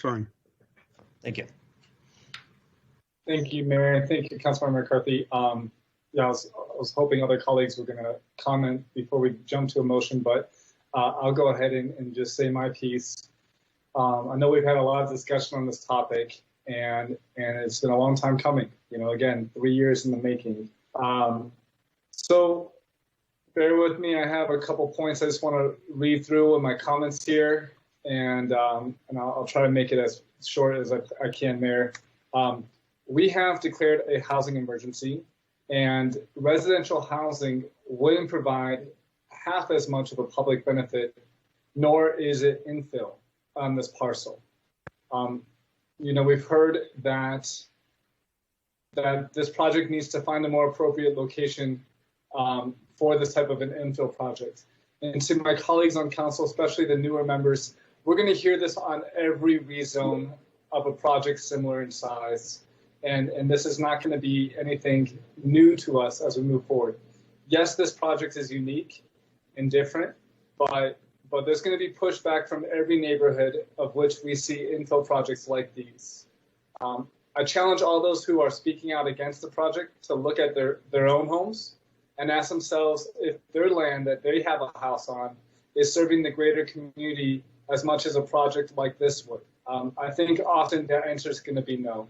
Fine. Thank you. Thank you, Mayor. Thank you, Councilmember McCarthy. Yeah, I was hoping other colleagues were going to comment before we jump to a motion, but I'll go ahead and just say my piece. I know we've had a lot of discussion on this topic, and it's been a long time coming. You know, again, 3 years in the making. So bear with me. I have a couple points I just want to read through in my comments here, and I'll try to make it as short as I can, Mayor. We have declared a housing emergency, and residential housing wouldn't provide half as much of a public benefit, nor is it infill on this parcel. You know, we've heard that this project needs to find a more appropriate location for this type of an infill project. And to my colleagues on council, especially the newer members, we're going to hear this on every rezone of a project similar in size. And this is not going to be anything new to us as we move forward. Yes, this project is unique and different, but there's going to be pushback from every neighborhood of which we see infill projects like these. I challenge all those who are speaking out against the project to look at their own homes and ask themselves if their land that they have a house on is serving the greater community as much as a project like this would. I think often the answer is going to be no.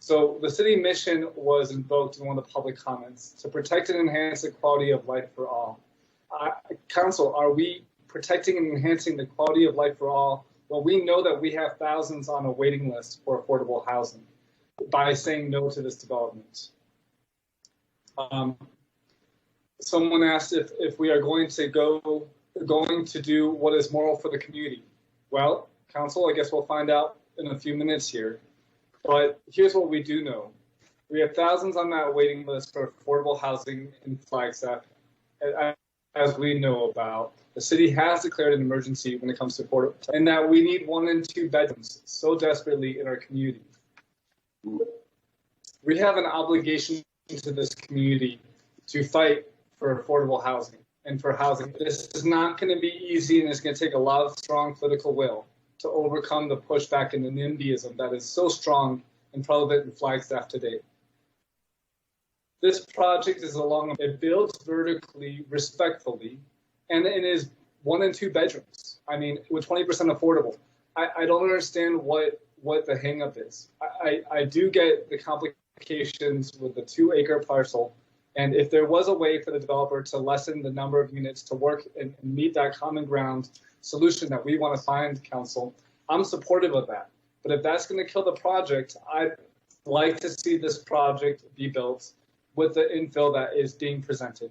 So the city mission was invoked in one of the public comments to protect and enhance the quality of life for all. Council, are we protecting and enhancing the quality of life for all? Well, we know that we have thousands on a waiting list for affordable housing by saying no to this development. Someone asked if we are going to do what is moral for the community. Well, Council, I guess we'll find out in a few minutes here. But here's what we do know. We have thousands on that waiting list for affordable housing in Flagstaff, as we know about. The city has declared an emergency when it comes to affordable, and that we need 1 and 2 bedrooms so desperately in our community. We have an obligation to this community to fight for affordable housing and for housing. This is not going to be easy, and it's going to take a lot of strong political will to overcome the pushback and the NIMBYism that is so strong and prevalent in Flagstaff today. This project is it builds vertically, respectfully, and it is 1 and 2 bedrooms. I mean, with 20% affordable. I don't understand what the hang up is. I do get the complications with the 2-acre parcel, and if there was a way for the developer to lessen the number of units to work and meet that common ground solution that we want to find, Council, I'm supportive of that. But if that's going to kill the project, I'd like to see this project be built with the infill that is being presented.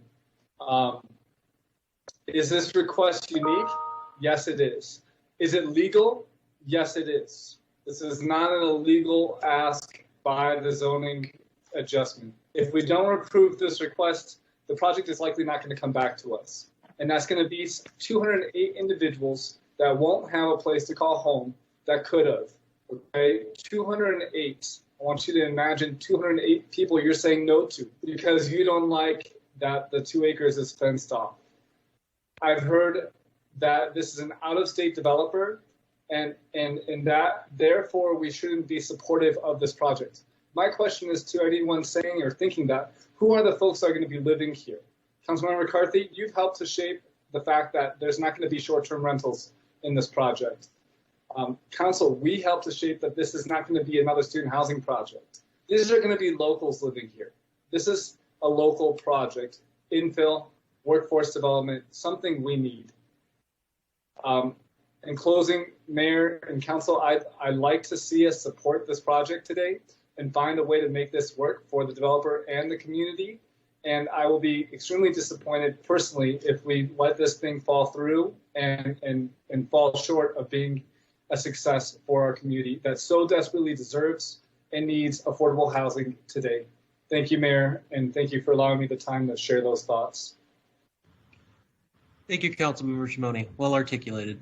Is this request unique? Yes, it is. Is it legal? Yes, it is. This is not an illegal ask by the zoning adjustment. If we don't approve this request, the project is likely not going to come back to us. And that's going to be 208 individuals that won't have a place to call home that could have. Okay, 208. I want you to imagine 208 people you're saying no to because you don't like that the 2 acres is fenced off. I've heard that this is an out-of-state developer and that therefore we shouldn't be supportive of this project. My question is to anyone saying or thinking that, who are the folks that are going to be living here? Councilmember McCarthy, you've helped to shape the fact that there's not going to be short-term rentals in this project. Council, we helped to shape that this is not going to be another student housing project. These are going to be locals living here. This is a local project, infill, workforce development, something we need. In closing, Mayor and Council, I'd like to see us support this project today and find a way to make this work for the developer and the community. And I will be extremely disappointed personally if we let this thing fall through and fall short of being a success for our community that so desperately deserves and needs affordable housing today. Thank you, Mayor, and thank you for allowing me the time to share those thoughts. Thank you, Councilmember Shimoni. Well articulated.